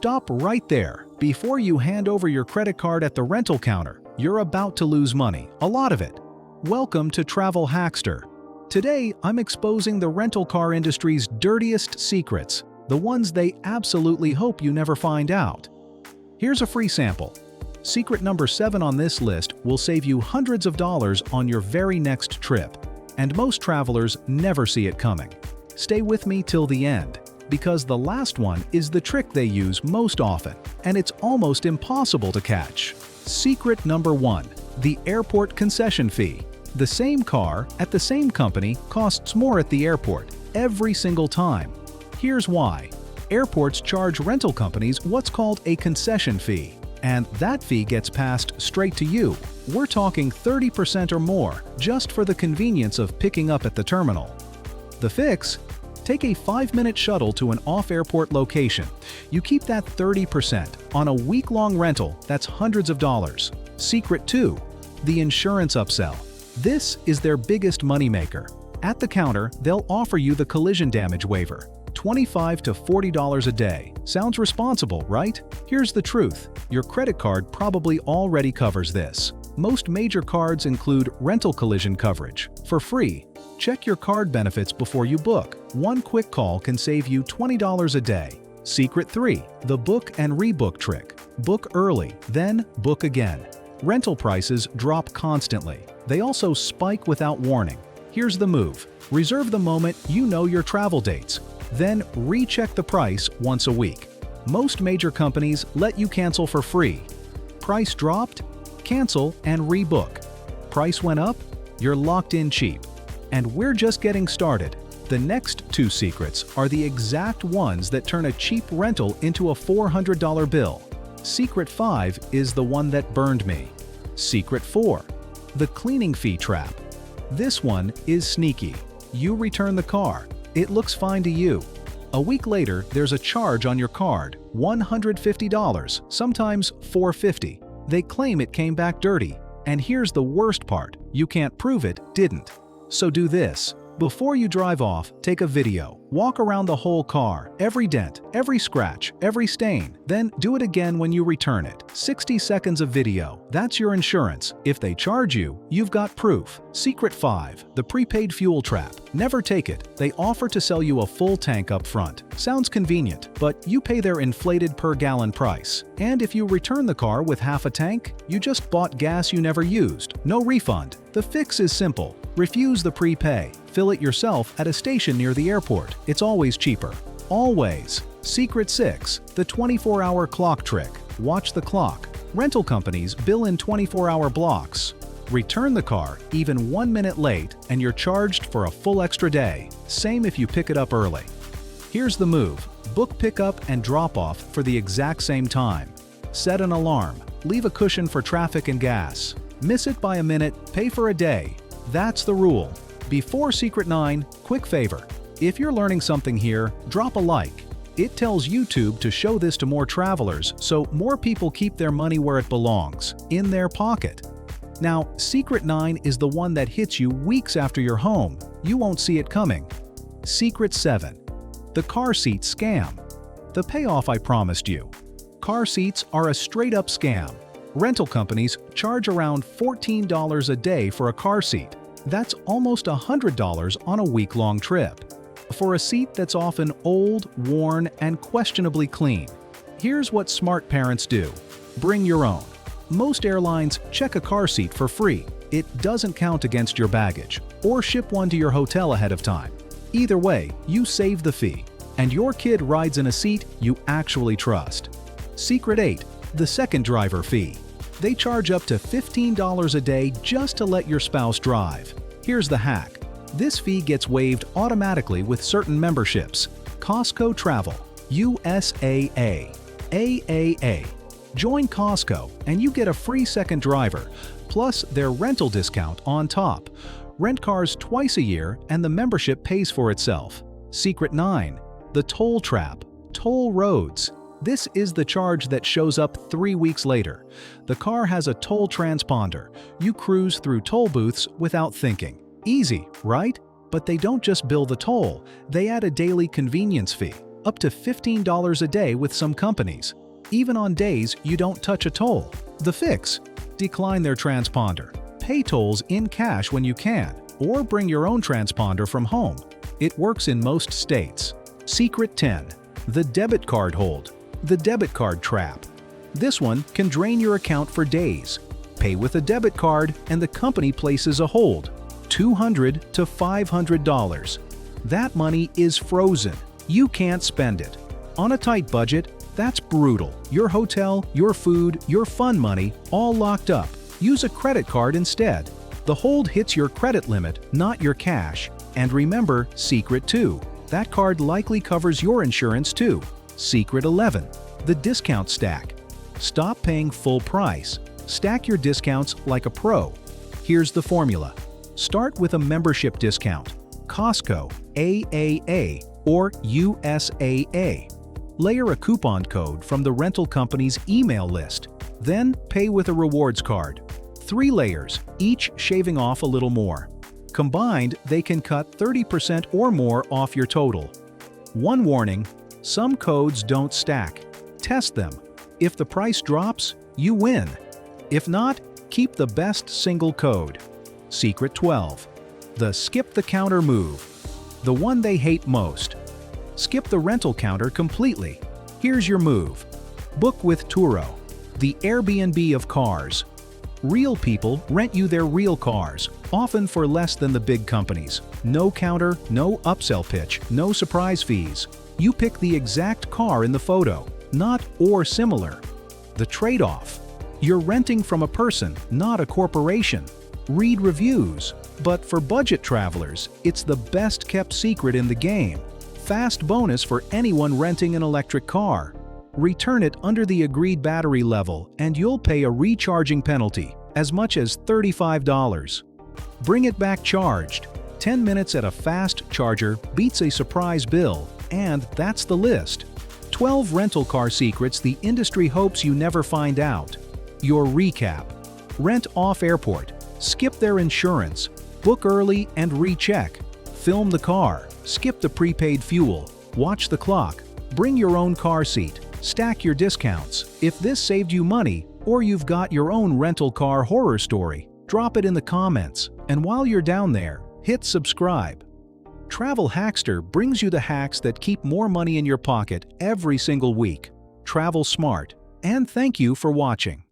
stop right there. Before you hand over your credit card at the rental counter, you're about to lose money, a lot of it. Welcome to Travel-Hackster. Today, I'm exposing the rental car industry's dirtiest secrets, the ones they absolutely hope you never find out. Here's a free sample. Secret number 7 on this list will save you hundreds of dollars on your very next trip, and most travelers never see it coming. Stay with me till the end, because the last one is the trick they use most often, and it's almost impossible to catch. Secret number 1, the airport concession fee. The same car at the same company costs more at the airport every single time. Here's why. Airports charge rental companies what's called a concession fee, and that fee gets passed straight to you. We're talking 30% or more just for the convenience of picking up at the terminal. The fix? Take a 5-minute shuttle to an off-airport location. You keep that 30% on a week-long rental that's hundreds of dollars. Secret 2, the insurance upsell. This is their biggest moneymaker. At the counter, they'll offer you the collision damage waiver. $25 to $40 a day. Sounds responsible, right? Here's the truth. Your credit card probably already covers this. Most major cards include rental collision coverage for free. Check your card benefits before you book. One quick call can save you $20 a day. Secret 3, the book and rebook trick. Book early, then book again. Rental prices drop constantly. They also spike without warning. Here's the move. Reserve the moment you know your travel dates. Then recheck the price once a week. Most major companies let you cancel for free. Price dropped? Cancel and rebook. Price went up? You're locked in cheap. And we're just getting started. The next 2 secrets are the exact ones that turn a cheap rental into a $400 bill. Secret 5 is the one that burned me. Secret 4, the cleaning fee trap. This one is sneaky. You return the car. It looks fine to you. A week later, there's a charge on your card, $150, sometimes $450. They claim it came back dirty. And here's the worst part, you can't prove it didn't. So do this. Before you drive off, take a video. Walk around the whole car, every dent, every scratch, every stain. Then do it again when you return it. 60 seconds of video. That's your insurance. If they charge you, you've got proof. Secret 5, the prepaid fuel trap. Never take it. They offer to sell you a full tank up front. Sounds convenient, but you pay their inflated per gallon price. And if you return the car with half a tank, you just bought gas you never used. No refund. The fix is simple. Refuse the prepay. Fill it yourself at a station near the airport. It's always cheaper. Always. Secret 6, the 24-hour clock trick. Watch the clock. Rental companies bill in 24-hour blocks. Return the car even 1 minute late and you're charged for a full extra day. Same if you pick it up early. Here's the move. Book pickup and drop-off for the exact same time. Set an alarm. Leave a cushion for traffic and gas. Miss it by a minute, pay for a day. That's the rule. Before Secret 9, quick favor. If you're learning something here, drop a like. It tells YouTube to show this to more travelers so more people keep their money where it belongs, in their pocket. Now, Secret 9 is the one that hits you weeks after you're home. You won't see it coming. Secret 7, the car seat scam. The payoff I promised you. Car seats are a straight-up scam. Rental companies charge around $14 a day for a car seat. That's almost $100 on a week-long trip. For a seat that's often old, worn, and questionably clean. Here's what smart parents do. Bring your own. Most airlines check a car seat for free. It doesn't count against your baggage, or ship one to your hotel ahead of time. Either way, you save the fee, and your kid rides in a seat you actually trust. Secret 8, the second driver fee. They charge up to $15 a day just to let your spouse drive. Here's the hack. This fee gets waived automatically with certain memberships. Costco Travel, USAA, AAA. Join Costco and you get a free second driver, plus their rental discount on top. Rent cars twice a year and the membership pays for itself. Secret 9, the toll trap, toll roads. This is the charge that shows up 3 weeks later. The car has a toll transponder. You cruise through toll booths without thinking. Easy, right? But they don't just bill the toll. They add a daily convenience fee, up to $15 a day with some companies, even on days you don't touch a toll. The fix: decline their transponder. Pay tolls in cash when you can, or bring your own transponder from home. It works in most states. Secret 10. The debit card hold. The debit card trap. This one can drain your account for days. Pay with a debit card and the company places a hold. $200 to $500. That money is frozen. You can't spend it. On a tight budget, that's brutal. Your hotel, your food, your fun money, all locked up. Use a credit card instead. The hold hits your credit limit, not your cash. And remember, Secret 2. That card likely covers your insurance too. Secret 11. The discount stack. Stop paying full price. Stack your discounts like a pro. Here's the formula. Start with a membership discount. Costco, AAA, or USAA. Layer a coupon code from the rental company's email list. Then pay with a rewards card. 3 layers, each shaving off a little more. Combined, they can cut 30% or more off your total. One warning: some codes don't stack. Test them. If the price drops, you win. If not, keep the best single code. Secret 12. The skip the counter move. The one they hate most. Skip the rental counter completely. Here's your move. Book with Turo, the Airbnb of cars. Real people rent you their real cars, often for less than the big companies. No counter, no upsell pitch, no surprise fees. You pick the exact car in the photo, not or similar. The trade-off: you're renting from a person, not a corporation. Read reviews. But for budget travelers, it's the best kept secret in the game. Fast bonus for anyone renting an electric car. Return it under the agreed battery level and you'll pay a recharging penalty, as much as $35. Bring it back charged. 10 minutes at a fast charger beats a surprise bill, and that's the list. 12 rental car secrets the industry hopes you never find out. Your recap: rent off airport, skip their insurance, book early and recheck, film the car, skip the prepaid fuel, watch the clock, bring your own car seat, stack your discounts. If this saved you money, or you've got your own rental car horror story, drop it in the comments. And while you're down there, hit subscribe. Travel-Hackster brings you the hacks that keep more money in your pocket every single week. Travel smart, and thank you for watching.